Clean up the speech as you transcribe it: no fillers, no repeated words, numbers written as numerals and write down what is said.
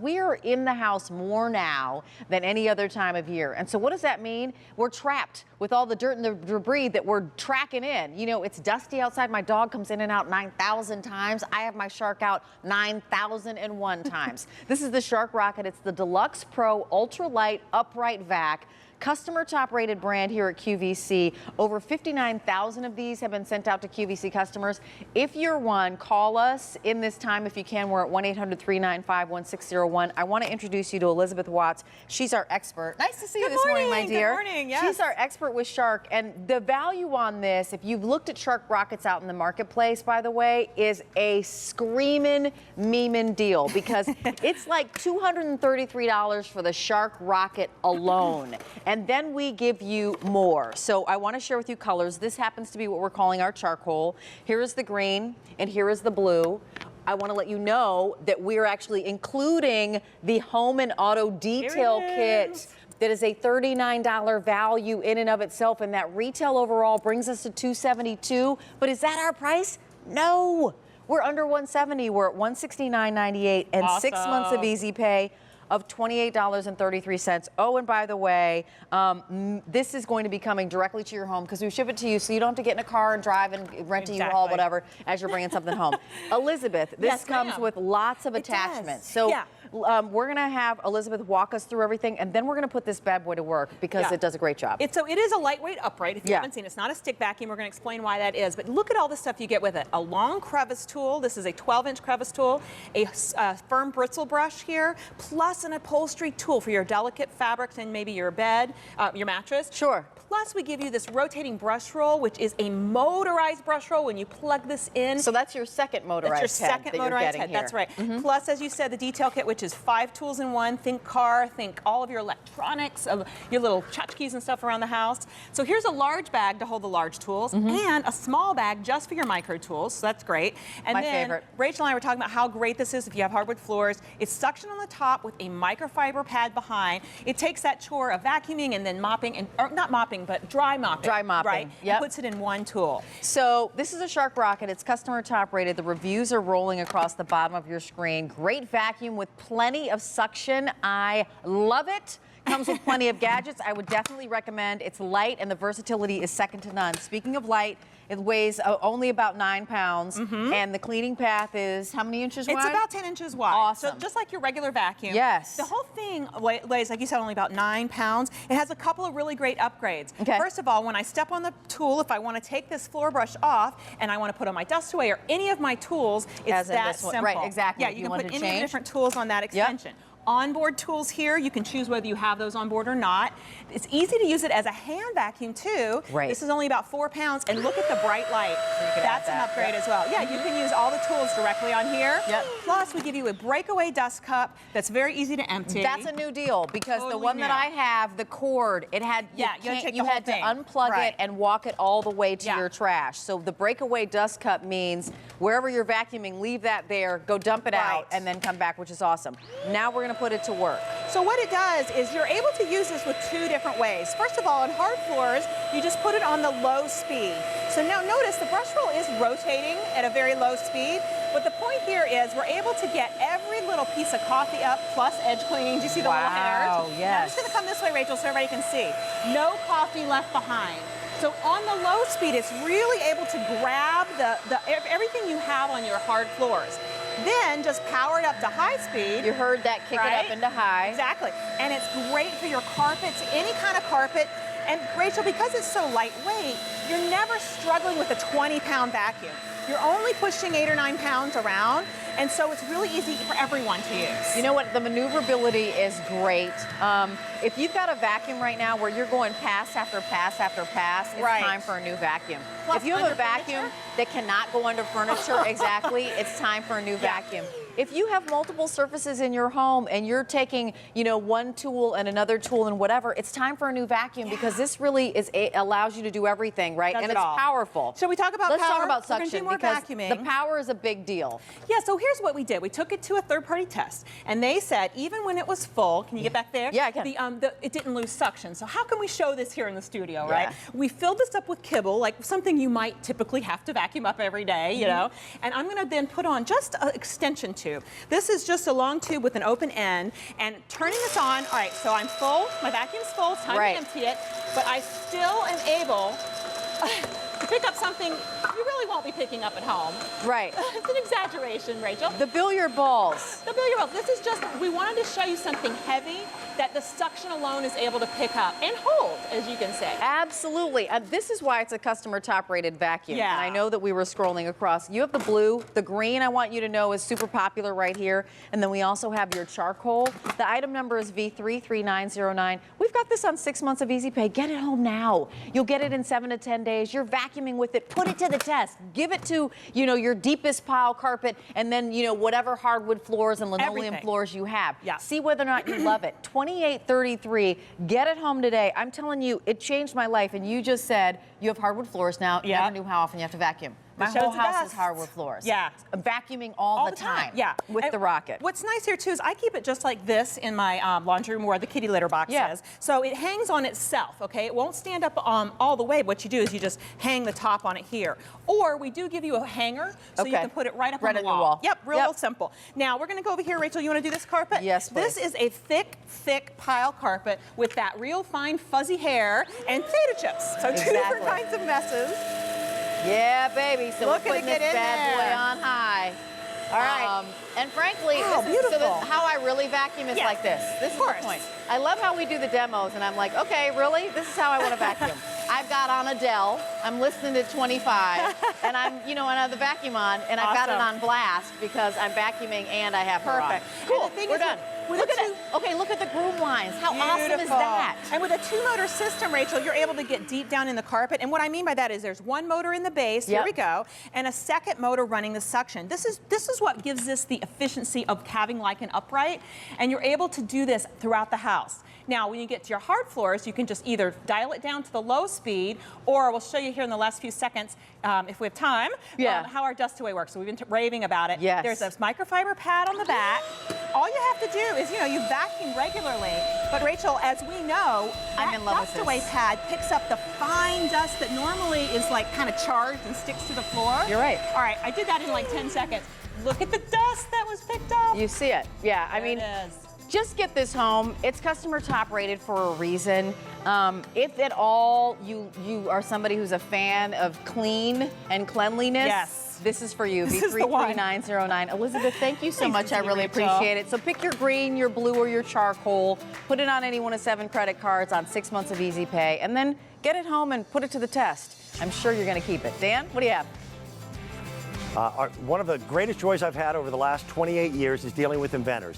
we are in the house more now than any other time of year. And so what does that mean? We're trapped with all the dirt and the debris that we're tracking in. You know, it's dusty outside. My dog comes in and out 9,000 times. I have my Shark out 9,001 times. This is the Shark Rocket. It's the Deluxe Pro Ultralight Upright Vac. Customer top rated brand here at QVC. Over 59,000 of these have been sent out to QVC customers. If you're one, call us in this time if you can. We're at 1-800-395-1601. I want to introduce you to Elizabeth Watts. She's our expert. Nice to see you this morning, my dear. Good morning, yes. She's our expert with Shark, and the value on this, if you've looked at Shark Rockets out in the marketplace, by the way, is a screaming, memeing deal because it's like $233 for the Shark Rocket alone. And then we give you more. So I want to share with you colors. This happens to be what we're calling our charcoal. Here is the green and here is the blue. I want to let you know that we're actually including the home and auto detail kit. That is a $39 value in and of itself, and that retail overall brings us to $272. But is that our price? No. We're under $170. We're at $169.98 and awesome. 6 months of easy pay of $28.33. Oh, and by the way, this is going to be coming directly to your home because we ship it to you so you don't have to get in a car and drive and rent a U-Haul, whatever, as you're bringing something home. Elizabeth, this comes with lots of attachments. So we're going to have Elizabeth walk us through everything, and then we're going to put this bad boy to work because it does a great job. So it is a lightweight upright. If you haven't seen it, it's not a stick vacuum. We're going to explain why that is. But look at all the stuff you get with it. A long crevice tool. This is a 12-inch crevice tool. A firm bristle brush here, plus an upholstery tool for your delicate fabrics and maybe your bed, your mattress. Sure. Plus, we give you this rotating brush roll, which is a motorized brush roll when you plug this in. So that's your second motorized head. That's your second motorized head. That's right. Plus, as you said, the detail kit, which is 5 tools in one. Think car, think all of your electronics, your little tchotchkes and stuff around the house. So here's a large bag to hold the large tools and a small bag just for your micro tools. So that's great. And my then favorite. Rachel and I were talking about how great this is if you have hardwood floors. It's suction on the top with a microfiber pad behind. It takes that chore of vacuuming and then mopping, and or not mopping, but dry mopping. Dry mopping. Right. And puts it in one tool. So this is a Shark Rocket. It's customer top rated. The reviews are rolling across the bottom of your screen. Great vacuum with plenty of suction. I love it. Comes with plenty of gadgets. I would definitely recommend. It's light and the versatility is second to none. Speaking of light, it weighs only about 9 pounds, and the cleaning path is how many inches wide? It's about 10 inches wide. Awesome. So just like your regular vacuum. Yes. The whole thing weighs, like you said, only about 9 pounds. It has a couple of really great upgrades. Okay. First of all, when I step on the tool, if I want to take this floor brush off and I want to put on my dust away or any of my tools, it's that simple. Right, exactly. Yeah, you can put any of the different tools on that extension. Onboard tools here, you can choose whether you have those on board or not. It's easy to use it as a hand vacuum too. Right. This is only about 4 pounds, and look at the bright light. That's an upgrade as well. Yeah, you can use all the tools directly on here. Plus, we give you a breakaway dust cup that's very easy to empty. That's a new deal because the one that I have, the cord, it had you had to unplug it and walk it all the way to your trash. So the breakaway dust cup means wherever you're vacuuming, leave that there, go dump it out, and then come back, which is awesome. Now we're going to put it to work. So what it does is you're able to use this with 2 different ways. First of all, on hard floors, you just put it on the low speed. So now notice the brush roll is rotating at a very low speed, but the point here is we're able to get every little piece of coffee up plus edge cleaning. Do you see the little hairs? Wow, yes. Now I'm just going to come this way, Rachel, so everybody can see. No coffee left behind. So on the low speed, it's really able to grab everything you have on your hard floors. Then just power it up to high speed. You heard that, kick it up into high. Exactly. And it's great for your carpets, any kind of carpet. And Rachel, because it's so lightweight, you're never struggling with a 20-pound vacuum. You're only pushing 8 or 9 pounds around, and so it's really easy for everyone to use. You know what? The maneuverability is great. If you've got a vacuum right now where you're going pass after pass after pass, it's time for a new vacuum. Plus, if you have a vacuum that cannot go under furniture, it's time for a new vacuum. If you have multiple surfaces in your home and you're taking, one tool and another tool and whatever, it's time for a new vacuum because this really allows you to do everything, right? And it's powerful. So we talk about Let's power. talk about suction because vacuuming. The power is a big deal. Yeah, so here's what we did. We took it to a third-party test, and they said even when it was full, can you get back there? Yeah, I can. It didn't lose suction. So how can we show this here in the studio, right? We filled this up with kibble, like something you might typically have to vacuum up every day, and I'm going to then put on just an extension tube. tube. This is just a long tube with an open end, and turning this on, all right, so I'm full, my vacuum's full, it's time to empty it, but I still am able to pick up something you really won't be picking up at home. Right. It's an exaggeration, Rachel. The billiard balls. The billiard balls. This is just, we wanted to show you something heavy that the suction alone is able to pick up and hold, as you can say. Absolutely. This is why it's a customer top rated vacuum. Yeah. And I know that we were scrolling across. You have the blue, the green, I want you to know, is super popular right here. And then we also have your charcoal. The item number is V33909. We've got this on 6 months of Easy Pay. Get it home now. You'll get it in 7 to 10 days. You're vacuuming with it. Put it to the test. Give it to, your deepest pile carpet and then, whatever hardwood floors and linoleum floors you have. Yeah. See whether or not you love it. $28.33. Get it home today. I'm telling you, it changed my life. And you just said you have hardwood floors now. Yeah. Never knew how often you have to vacuum. My shows whole the house best. is hardwood floors. Yeah. I'm vacuuming all the time. Yeah. With And the Rocket. What's nice here too is I keep it just like this in my laundry room where the kitty litter box is. So it hangs on itself, okay? It won't stand up all the way. What you do is you just hang the top on it here. Or we do give you a hanger so you can put it right up on the wall. Yep, real simple. Now we're gonna go over here, Rachel. You wanna do this carpet? Yes, please. This is a thick, thick pile carpet with that real fine fuzzy hair and potato chips. So two different kinds of messes. Yeah, baby. So we're putting this get in bad boy there. on high. All right. And frankly, how I really vacuum is like this. This is the point. I love how we do the demos, and I'm like, okay, really? This is how I want to vacuum. I've got on Adele. I'm listening to 25, and I'm, and I have the vacuum on, and I've got it on blast because I'm vacuuming and I have her on. Cool. We're done. Look at it. Okay, look at the groove lines. How awesome is that? And with a 2-motor system, Rachel, you're able to get deep down in the carpet. And what I mean by that is there's one motor in the base, here we go, and a second motor running the suction. This is what gives this the efficiency of having like an upright, and you're able to do this throughout the house. Now, when you get to your hard floors, you can just either dial it down to the low speed, or we'll show you here in the last few seconds, if we have time, how our dust away works. So we've been raving about it. Yes. There's this microfiber pad on the back. All you have to do is, you vacuum regularly. But Rachel, as we know, that dust away pad picks up the fine dust that normally is like kind of charged and sticks to the floor. You're right. All right, I did that in like 10 seconds. Look at the dust that was picked up. You see it. Yeah, I mean, just get this home. It's customer top rated for a reason. If at all you are somebody who's a fan of clean and cleanliness, this is for you. V33909. Elizabeth, thank you so much. I really appreciate it. So pick your green, your blue, or your charcoal. Put it on any one of 7 credit cards on 6 months of Easy Pay, and then get it home and put it to the test. I'm sure you're going to keep it. Dan, what do you have? One of the greatest joys I've had over the last 28 years is dealing with inventors.